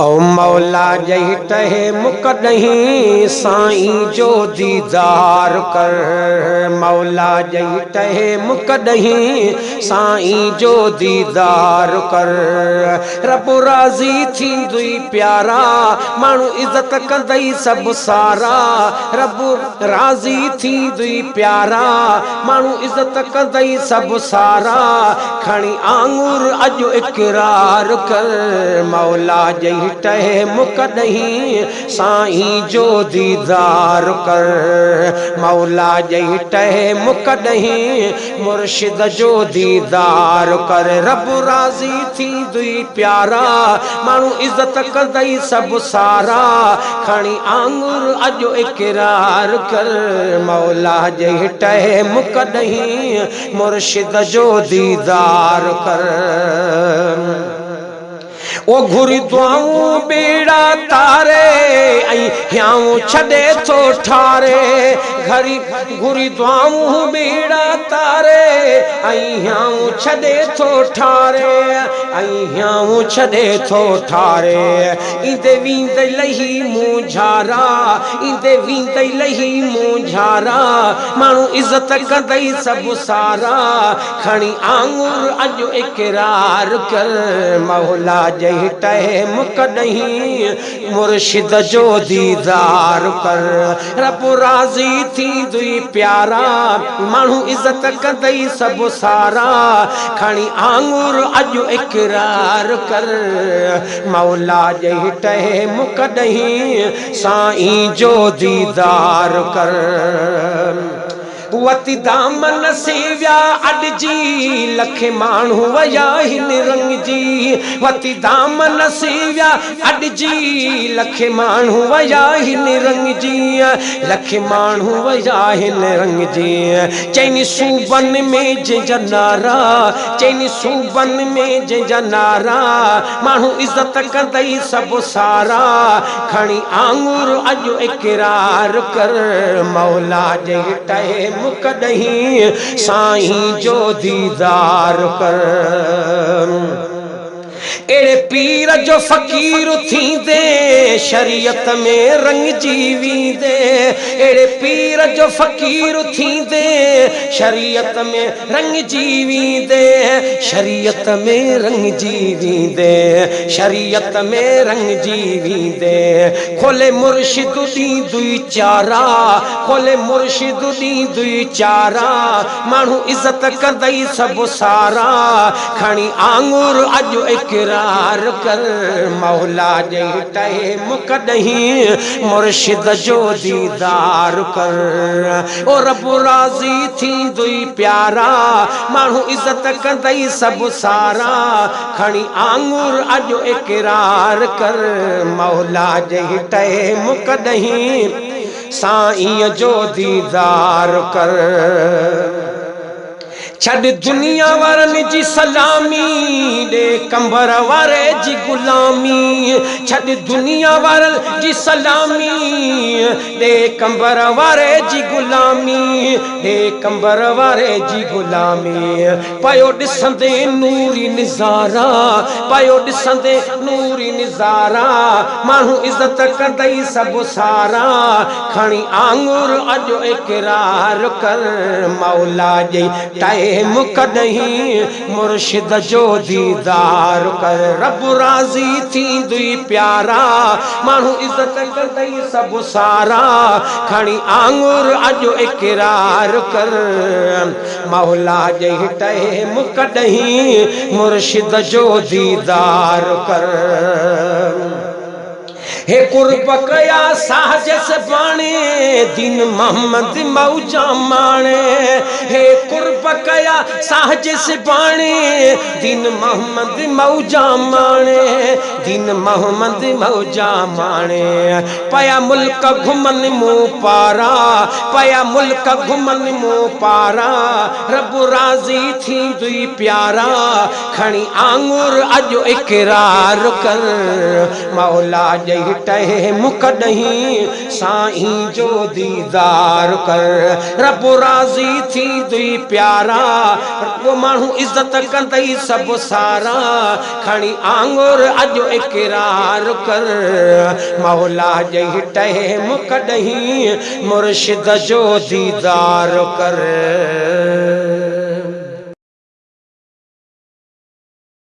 ओ मौला जही टहे मुकदहीं साईं जो दीदार कर। मौला जही टहे मुकदहीं साईं जो दीदार कर। रब राज़ी थींदुई प्यारा माण्हू इज़त कंदई सब सारा। रब राज़ी थींदुई प्यारा माण्हू इज़त कंदई सब सारा। खणी आंगूर अॼु इक़रार कर। मौला जही टहे मुकदहीं साईं जो दीदार कर। मौला जही टहे मुकदहीं मुर्शिद जो दीदार कर। रब राज़ी थींदुई प्यारा माण्हू इज़त कंदई सब सारा। खणी आंगूर अॼु इक़रार कर। मौला जही टहे मुकदहीं मुर्शिद जो दीदार कर। ओ घुरी दुआऊं बेड़ा तारे ऐं हियाऊं छॾे थो ठारे। घरी घुरी दुआऊं बेड़ा तारे ऐं हियाऊं छॾे थो ठारे। ऐं हियाऊं छॾे थो ठारे। ईंदे वींदे लही मुंझारा ईंदे वींदे लही मुंझारा। माण्हू इज़त कंदई सब सारा। खणी आंगूर अॼु इक़रार कर। मौला जही टहे मुकदहीं मुर्शिद जो दीदार कर। रब राज़ी थींदुई प्यारा माण्हू इज़त कंदई सब सारा। खणी आंगूर अॼु इक़रार कर। मौला जही टहे मुकदहीं साईं जो दीदार कर। वती दामन सेव्या अॾजी लखे माण्हू वया हिन रंग जी। वती दामन सेव्या अॾजी लखे माण्हू वया हिन रंग जी। लखे माण्हू वया हिन रंग जी। चइनी सूबन में जंहिंजा नारा चइनी सूबन में जंहिंजा नारा। माण्हू इज़त कंदई सब सारा। खणी आंगूर अॼु इक़रार कर। मौला जही टहे मुकदहीं साईं जो दीदार कर। एड़े पीर जो फ़कीर थींदे शरीयत में रंग जीवींदे। एड़े पीर जो फ़कीर थींदे शरीयत में रंग जीवींदे। शरीयत में रंग जीवींदे शरीयत में रंग जीवींदे। खोले मुर्शिद ॾींदुई चारा खोले मुर्शिद ॾींदुई चारा। माण्हू इज़त कंदई सब सारा। खणी आंगूर अॼु इक़रार कर। मौला जही टहे मुकदहीं मुर्शिद जो दीदार कर। ओ रब राज़ी थींदुई प्यारा माण्हू इज़त कंदई सब सारा। खणी आंगूर अॼु इक़रार कर। मौला जही टहे मुकदहीं साईं जो दीदार कर। छॾ दुनिया वारनि जी सलामी ॾे कंबर वारे जी गुलामी। छॾ दुनिया वारनि जी सलामी ॾे कंबर वारे जी गुलामी। ॾे कंबर वारे जी गुलामी। पयो ॾिसंदे नूरी निज़ारा पयो ॾिसंदे नूरी निज़ारा। माण्हू इज़त कंदई सब सारा। खणी आंगूर अॼु इक़रार कर। मौला जही टहे मुकदहीं मुर्शिद जो दीदार कर। रब राज़ी थींदुई प्यारा माण्हू इज़त कंदई सब सारा। खणी आंगूर अॼु इक़रार कर। मौला जही टहे मुकदहीं मुर्शिद जो दीदार कर। हे कुर्ब कया साहज से बाणे दीन मोहम्मद मौजा माणे। हे कुर्ब कया साहज से बाणे दीन मोहम्मद मौजा माणे। दीन मोहम्मद मौजा माणे। पया मुल्क घुमन मूं पारा पया मुल्क घुमन मूं पारा। रब राज़ी थींदुई प्यारा खणी आंगूर अॼु इक़रार कर। मौला जही टहे मुकदहीं साईं जो दीदार कर। रब राज़ी थींदुई प्यारा वो माण्हू इज़त कंदई सब सारा। खणी आंगूर अॼु इकरार कर मौला जही टाइम कॾहिं मुर्शिद जो दीदार कर।